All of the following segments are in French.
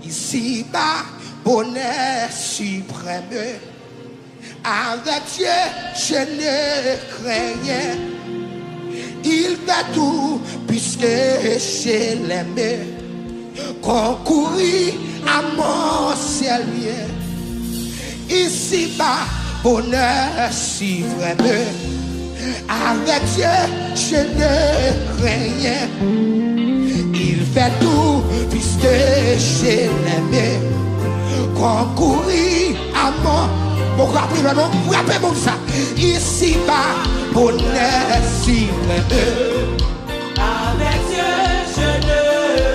Ici-bas, bonheur suprême. Avec Dieu, je ne crains rien. Il fait tout puisque je l'aime. Concourir à mon Seigneur. Ici-bas, bonheur suprême. Avec Dieu, je ne crains rien. Il fait tout puisque je l'aime. Concourir à mon. Pourquoi après le nom? Vous rappelez bon ça? Ici-bas, bonheur suprême. Avec Dieu, je ne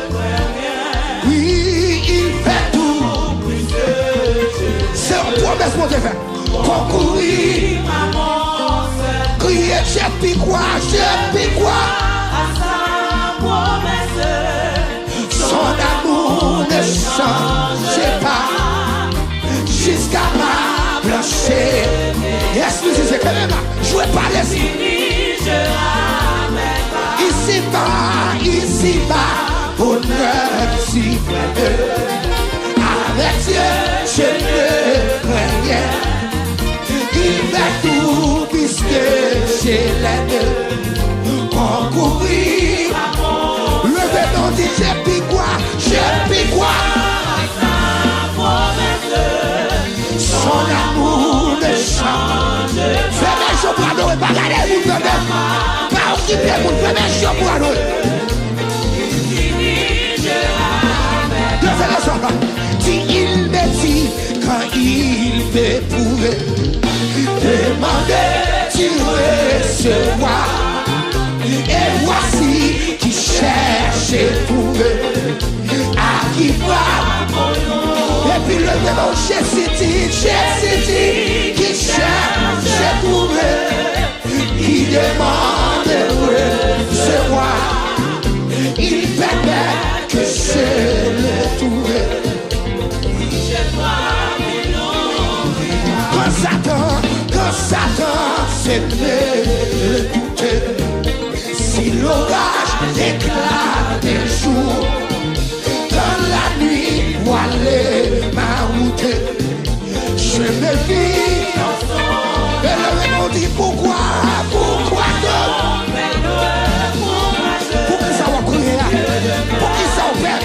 crains rien. Oui, il fait tout. Puisque C'est une promesse pour te faire. Concourir. Crier, je puis quoi, à sa promesse. Son amour ne change pas jusqu'à ma blanchir. Excusez, quand même, jouez pas les ici-bas, bonheur suprême. Avec Dieu, je ne crains rien. Il fait tout puisque je l'aime. Concourir. Le béton dit je puis quoi. Son amour ne change. Fais-moi chaud pour adorer. Pas garder vous fais-moi. Pas occuper vous fais-moi chaud pour adorer. Si il me dit quand il me prouve. Demandez, tu recevras. Et voici qui cherche et trouve. À qui frappe. Et puis le démon Jésus dit, qui cherche et trouve. Qui demande de recevoir. Il permet que je le trouve. Quand Satan s'est le doute, si l'orage éclate le jour, dans la nuit, voilée ma route, je me vis. Et le démon dit pourquoi donc? Pour qui ça va courir? Pour qui ça opère?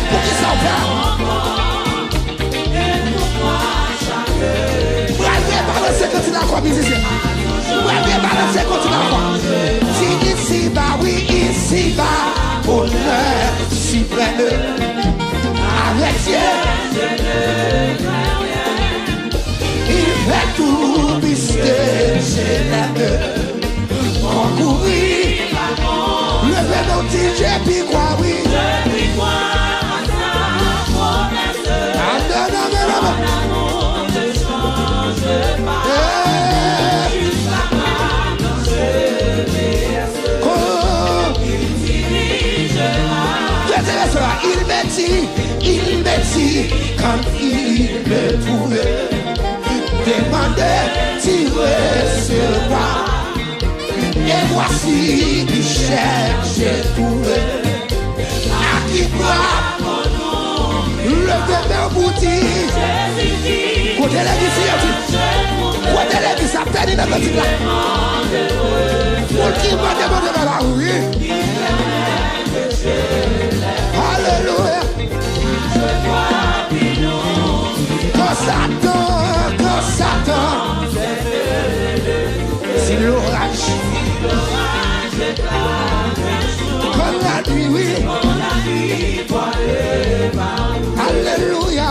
Continue à croire, musicien. Bien balancer, continue à croire. Si ici-bas, oui, ici-bas, bonheur suprême. Avec Dieu, il fait tout puisque je l'aime. Concourir, le vélo dit je puis quoi, oui. Il me dit quand il me trouve. Demandez, tu recevras. Et voici qui cherche et trouve. À qui frappe. Le bébé vous dit. Côté la vie, côté la vie, ça peine dans le petit là. Pour qui m'a demandé dans la rue. Alléluia. Quand Satan, si l'orage comme la nuit, oui. Alléluia.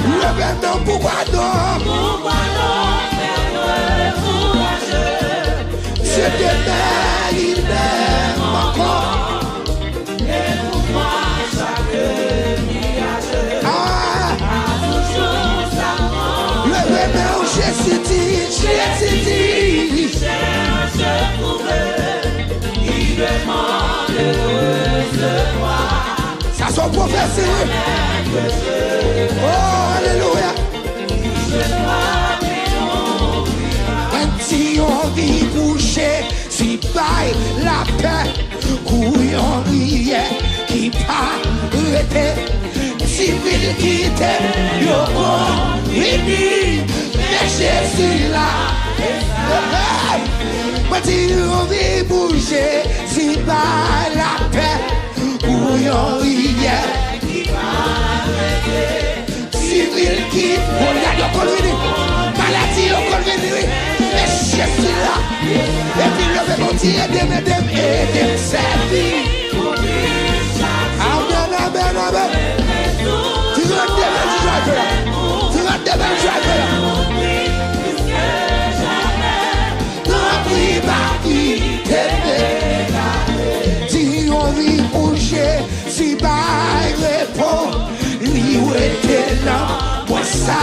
Le béton, pourquoi donc? C'est demain, il m'aime encore. Jésus dit, cherche trouver, il demande de recevoir. Ça sont prophéties. Oh, alléluia. Un petit on vit boucher, si paille la paix, couillon riait, qui parle rete, civil quitte, yo kon vini, mais Jésus là. Moi si on veut bouger, si pas la paix, ou yon rivière qui va arrêter. Civil quitte, on y a yo kon vini, maladie yo kon vini, mais Jésus là. Et puis le mon Dieu, aidez-moi, servir. Amen, amen. Tu vas te développer. Tu vas te développer. Non, oui, qui t'aime. Si on vit bouger, si pas répond, lui où était là, moi ça.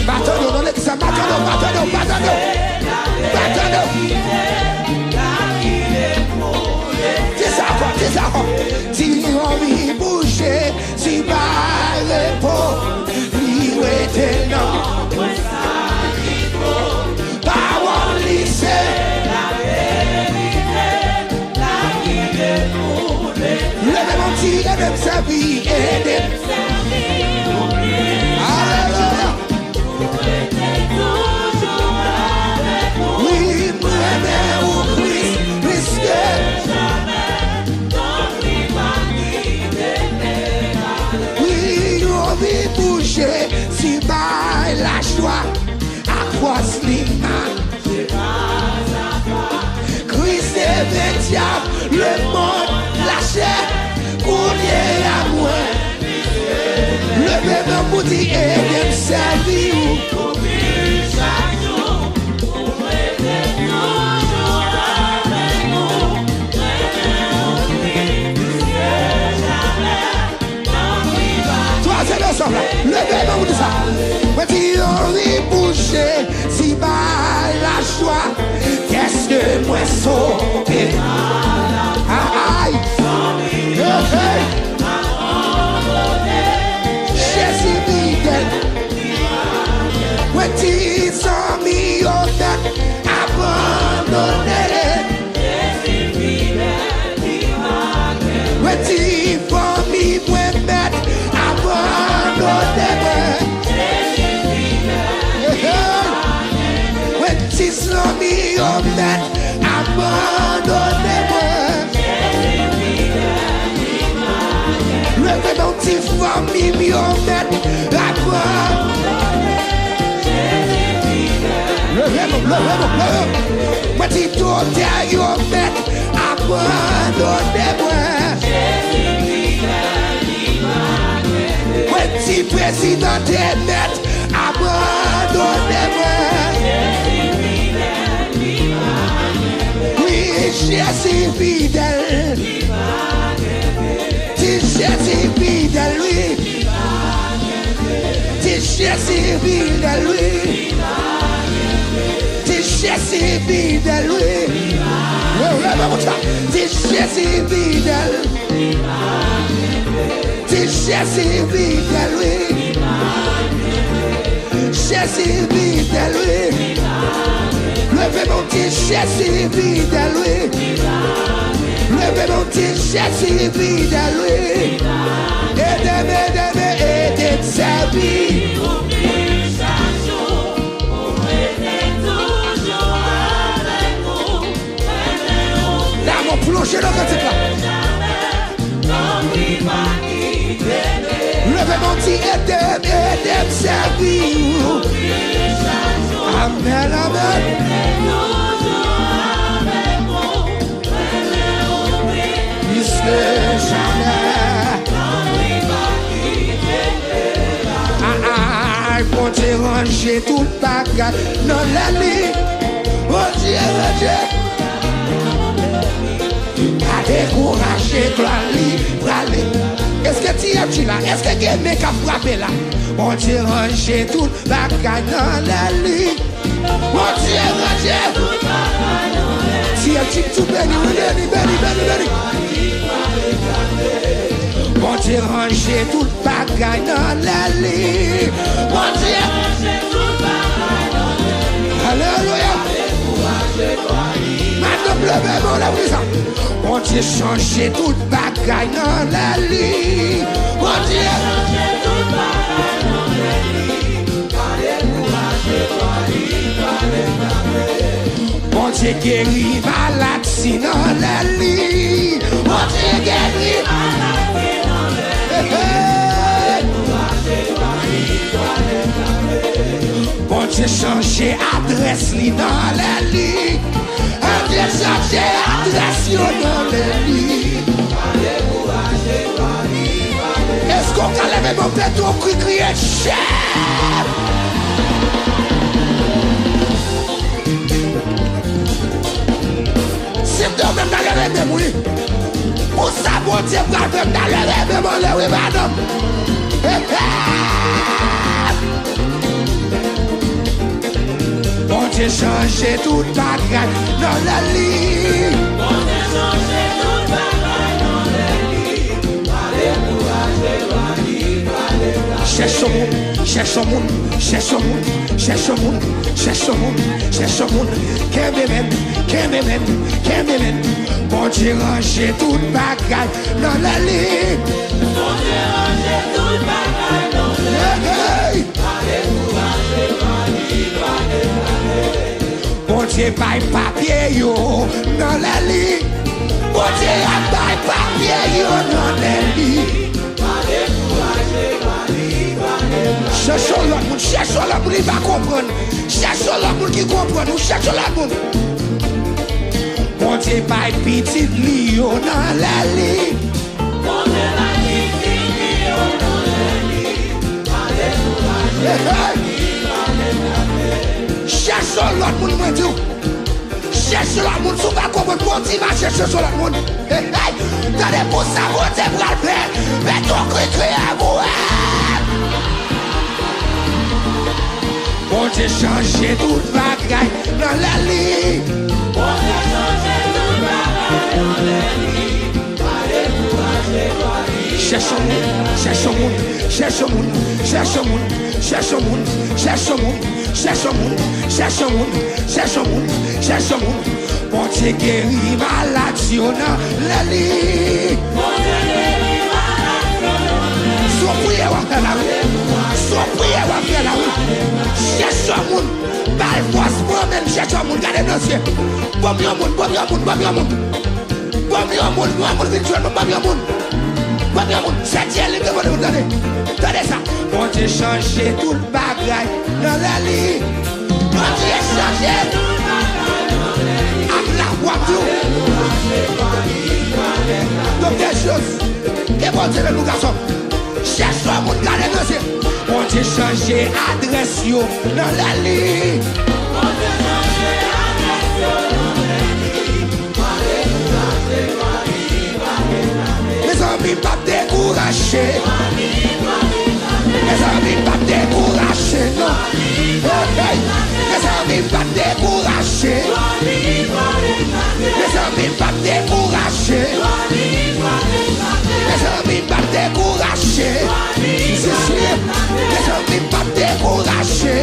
Battons-nous dans l'église, battons-nous. C'est ça. Si on vit bouger, si pas répond, lui où était là, moi ça. Parole lycée. Levez mon petit, aidez-moi servir, aidez-moi. Alléluia. Oui, moi-même au Christ, oui, on vit bouger, si bas la joie, à quoi Christ est diable, le monde, la chair, qu'on est à moi. Le bébé vous dit, aidez-moi servir. Chaque jour, pour aider toujours avec nous. Troisième ensemble, le bébé vous dit ça. Mais si on est bouché, si bas la joie, qu'est-ce que moi sauver? Aïe, Jésus fidèle. When tis on me your back, abandonné. When tis for me, when met, abandonné. When tis on me your back, abandonné. Le mon tis for me your back, abandonné. Levez-moi. When he told you met, abandonnez-moi. When he président met, abandonnez-moi. Oui, Jésus fidèle. Si Jésus fidèle, oui. Si Jésus fidèle, oui. Jésus fidèle, oui. Jésus fidèle. Jésus fidèle, oui. Jésus fidèle, oui. Levez mon petit Jésus fidèle, oui. Levez mon petit Jésus fidèle, oui. Aidez-moi, servir. Plongez dans cette là. Levez mon petit, aidez-moi, servir. Amen, amen. Puisque jamais. Bon Dieu, ranger tout le bagage dans la vie. Bon Dieu, ranger. Décourager, aller. Est-ce que tu es là? Est-ce que tu es mec à frapper là? On Dieu ranger tout bagage dans la lit. On Dieu ranger tout bagage dans la lit. Si tu es tout béni. On Dieu ranger tout bagage dans la lit. On Dieu ranger tout bagage dans la lit. Alléluia. Madame le bébé, la prison. On Dieu changer toute bagaille dans la lit. Mon Dieu. Mon Dieu guérit malade si dans la lit. Mon Dieu guérit malade si dans la lit. Mon Dieu changer adresse li dans la lit. Mon Dieu changer adresse yo dans la lit. Est-ce qu'on a levé mon pète au cri crier chef? Si je dois même dans le rêve, oui. Pour ça, mon Dieu, pour même dans le rêve, oui, madame. Mon Dieu, changer toute bagaille dans la lit. Mon Dieu, changer toute bagaille dans la lit. Alléluia, cherche au monde, cherche au monde, cherche au monde, cherche au monde, cherche au monde, cherche au monde. Qu'aimez-vous. Mon Dieu, ranger toute bagaille dans la lit. Mon Dieu, ranger toute bagaille dans la lit. Mon Dieu, baille papier yo dans la lit. Mon Dieu, baille papier yo dans la lit. Cherchons l'autre monde, il va comprendre. Cherchons l'autre monde qui comprend, nous cherchons l'autre monde. Mon Dieu, baille petit lio dans la lit. Mon Dieu, baille petit lio dans la lit. Cherchons l'autre monde, moi Dieu. Cherchons l'autre monde, si vous ne comprenez pas, mon Dieu va chercher l'autre monde. Tenez pour ça, mon Dieu, pour le faire. Mais ton cri à vous. Mon Dieu, changer toute bagaille dans la lit. Mon Dieu, changer toute bagaille dans la lit. Cherche au monde, cherche au monde, cherche au monde, cherche au monde, cherche au monde, cherche au monde, cherche au monde, cherche au monde, cherche au monde, cherche au monde. Mon Dieu guérit maladie dans la lit. Mon Dieu guérit maladie. Soit prière ou faire la rue. Soit prière ou faire la rue. Cherche au monde. Par force, moi-même, cherche au monde. Gardez nos yeux. Bon mieux monde, bon mieux monde, bon mieux monde. Bon mieux monde, bon monde virtuellement, bon mieux monde. Bon mieux monde. C'est Dieu qui vous donne. Tenez ça. Mon Dieu changer toute bagaille dans la lit. Mon Dieu changer toute bagaille dans la lit. Avec la voix de Dieu. Donc des choses. Et bon Dieu, nous garçons. Cherche au monde, gardez nos yeux. Mon Dieu changer adresse yo dans la lit. Mon Dieu changer adresse yo dans la lit. Mes amis pas décourager. Mes amis pas décourager, non. Mes amis pas décourager. Mes amis pas décourager. Mes amis pas décourager. Mes amis pas décourager.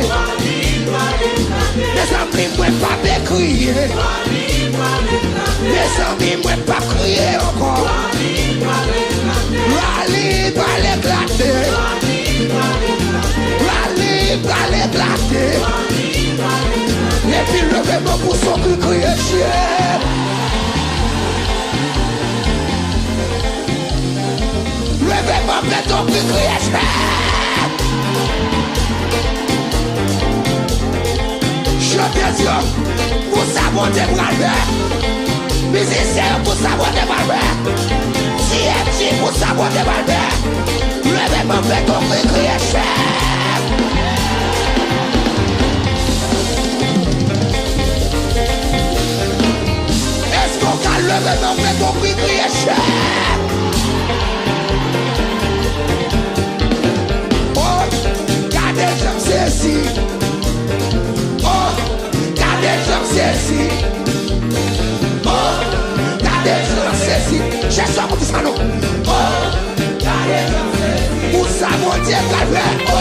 Mes amis moi pas décrier. Mes amis moi pas crier encore. La libre va l'éclater. La libre va l'éclater. Et puis levez-moi pour son cri crier chien. Levez-moi pour ton cri crier chien. Je te dis, pour ça mon débraver. Musicien pour ça mon débraver. CFG pour ça mon débraver. Levez-moi pour ton cri crier chien. Est-ce qu'on a levez-moi pour ton cri crier chien? Ceci. Oh, gardez ceci. Oh, gardez ceci. J'ai ça pour tout ça, non. Oh, gardez ceci. Pour ça, mon Dieu, calvaire. Oh,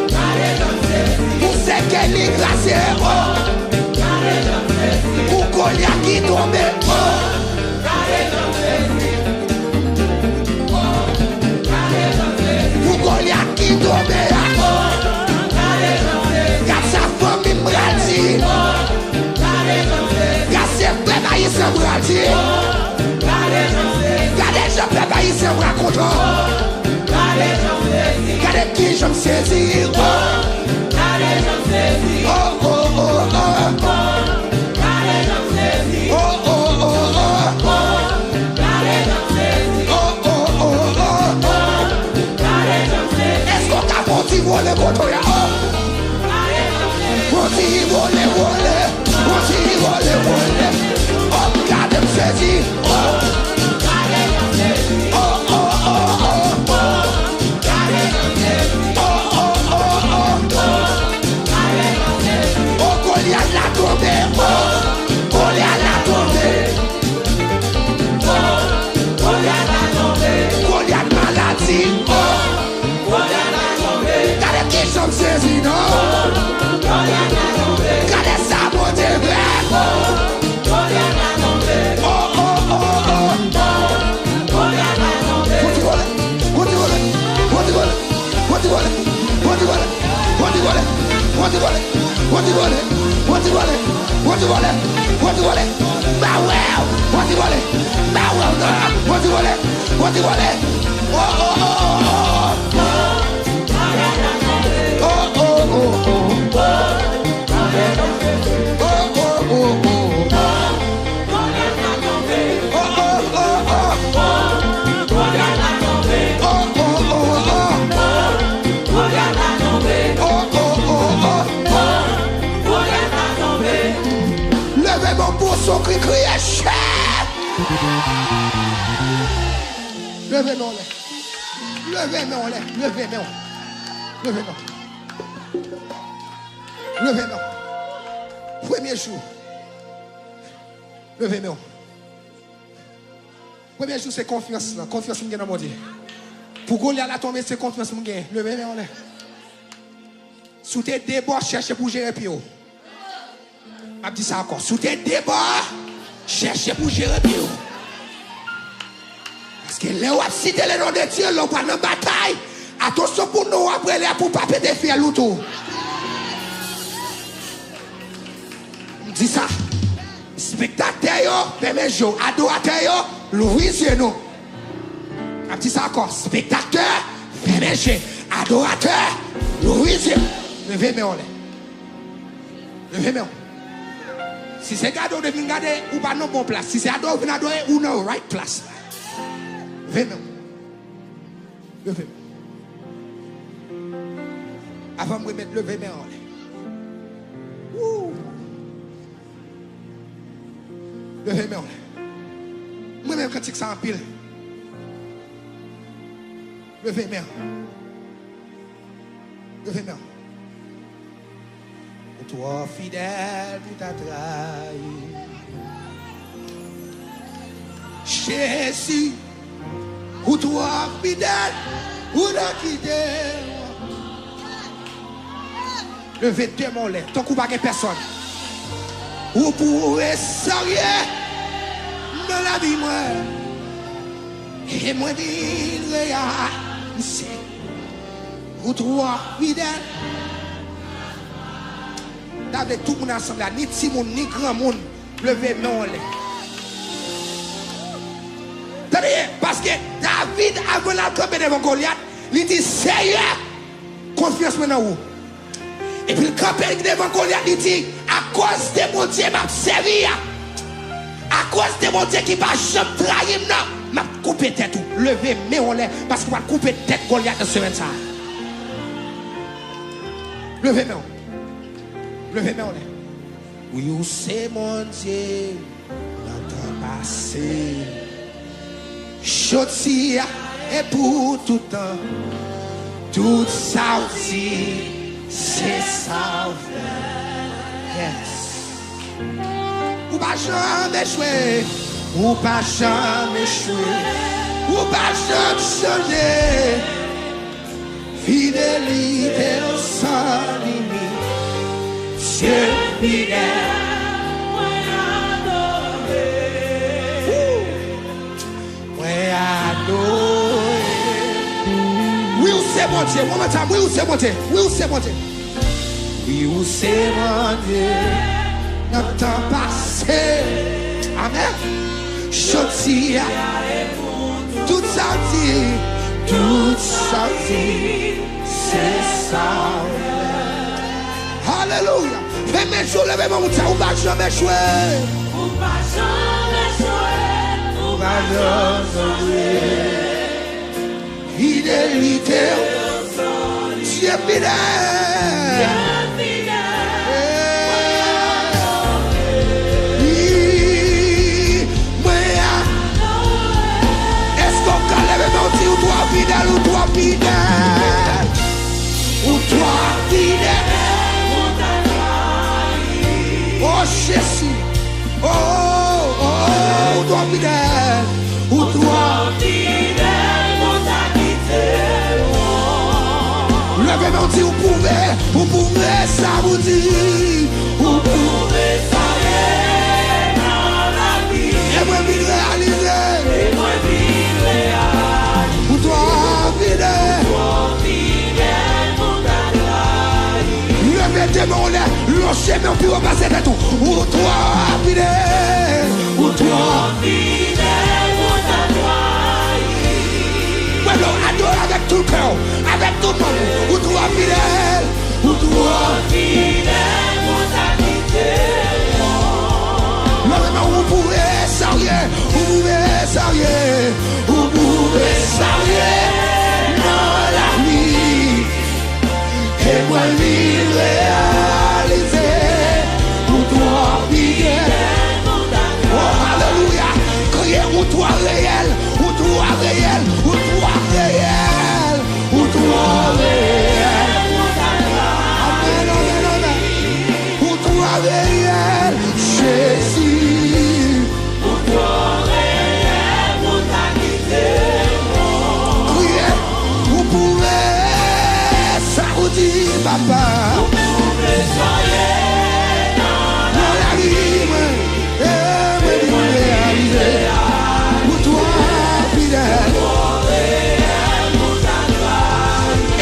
gardez ceci. Pour ce qu'elle est glacée. Oh, gardez ceci. Pour Goliath qui tombe. Oh, gardez ceci. Haïtien bras content. Gardez qui je me saisis. Oh, oh, oh, oh. Vole botoya oh Woti vole oh God them says oh Goliath la tombé Goliath la tombé Goliath maladie Some says you know God is saboté oh oh oh oh Levez mon bourreau, criez chef. Levez mon lait. Levez mon lait. Levez mon. Levez mon. Levez mon. Premier jour. Levez mon. Premier jour, c'est confiance. Confiance dans mon Dieu. Pour Goliath la tomber, c'est confiance mon gain. Levez mon lait. Sous tes débords, cherchez pour gérer Pio. Je dis ça encore. Sous tes débords, cherchez pour gérer Pio. Parce que là où cité le nom de Dieu, là où pas dans bataille, attention pour nous après là pour pas péter fier l'auto. Je dis ça. Spectateurs, même jour, adorateurs, l'ouvrier nous. Je dis ça encore. Spectateurs, même jour, adorateurs, l'ouvrier. Levez mes oreilles. Levez mes oreilles. Si c'est gado de venir garder ou pas non bon place. Si c'est ado de venir adorer ou non right place. Levez mes oreilles. Levez. Avant de me mettre lever mes oreilles. Levez mes oreilles. Moi-même quand c'est ça en pile. Levez mes oreilles. Levez mes oreilles. Toi fidèle, tu t'as trahi. Jésus, ou toi fidèle, ou t'as quitté. Levez deux mon lait, ton coup pas que personne. Ou pourrez s'arrêter dans la vie, moi. Et moi, dire, ou toi fidèle. Avec tout le monde ensemble, ni petit monde, ni grand monde, levez non. Parce que David, avant la camper devant Goliath, il dit Seigneur, confiance maintenant où. Et puis le camper devant Goliath, il dit à cause de mon Dieu, m'a servi. À cause de mon Dieu qui va jamais trahir, non, m'a coupé tête. Levez, mais on l'est, parce qu'on va couper tête Goliath de semaine ça. Levez, mais on. Levez mes oreilles. Oui, c'est mon Dieu, notre passé. Chaussée et pour tout temps, tout ça aussi, c'est ça. Yes. Ou pas jamais échouer, ou pas jamais échouer, ou pas jamais changer. Fidélité sans limite. Dieu fidèle, moi adoré. Moi adoré. Oui, c'est mon Dieu. One more time. Oui, c'est mon Dieu. Oui, c'est mon Dieu. Oui, c'est mon Dieu. Notre temps passé. Amen. Chaussée. Tout tout sorti, c'est ça. Alléluia. Fais mes jours, levez-moi, on va jamais jouer. On va jamais jouer. On va jamais jouer. Fidélité, Dieu fidèle. Est-ce qu'on peut lever mon Dieu ou toi fidèle, ou toi fidèle, ou toi fidèle? Oh Jésus, oh, oh, oh, ou toi fidèle, ou toi fidèle. Levez mon Dieu, vous pouvez, ça vous dit, vous pouvez ça dans la vie. Et moi, vite réaliser. Et moi, vite réaliser. Pour toi, fidèle. Pour ta levez tes mains, le chemin puis repasser de tout. Pour toi, fidèle. Pour toi, fidèle. Pour ta Bueno, adore avec tout le cœur, avec tout le monde. Pour toi, fidèle. Pour toi, fidèle. Pour ta vous pouvez s'arrier, vous pouvez s'arrier, vous pouvez s'arrier dans la vie. Et moi, lui réaliser pour toi, fidèle. Oh, alléluia. Criez ou toi réel, ou toi réel, ou toi réel, ou toi réel. Amen, amen, amen. Ou toi réel, Jésus. Pour toi réel, pour ta Criez, vous pouvez, ça vous dit, papa. Vous pouvez soigner dans la vie, et vous réaliser. Pour toi, fidèle.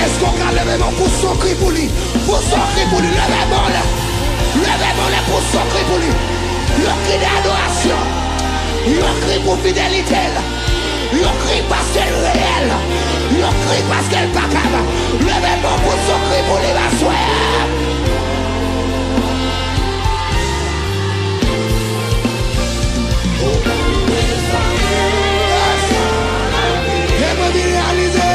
Est-ce qu'on a levé mon pour son cri pour lui? Pour son cri pour lui, levez-moi là. Levez-moi là pour son cri pour lui. Le cri d'adoration. Le cri pour fidélité. Le cri parce qu'elle est réelle. Le cri parce qu'elle n'est pas capable. Levez-moi pour son cri pour lui, ma soeur. Et moi, bien réalisé.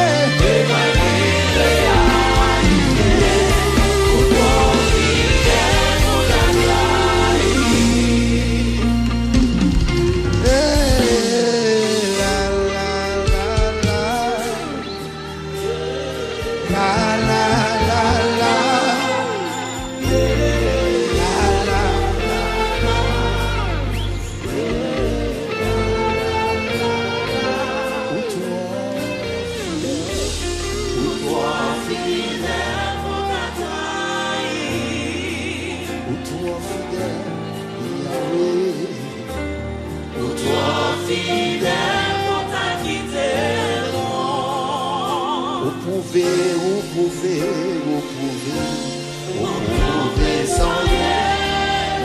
Vous pouvez s'enlever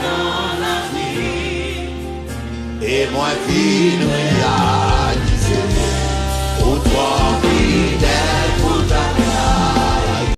dans la vie. Et moi, vie réaliser. Pour toi,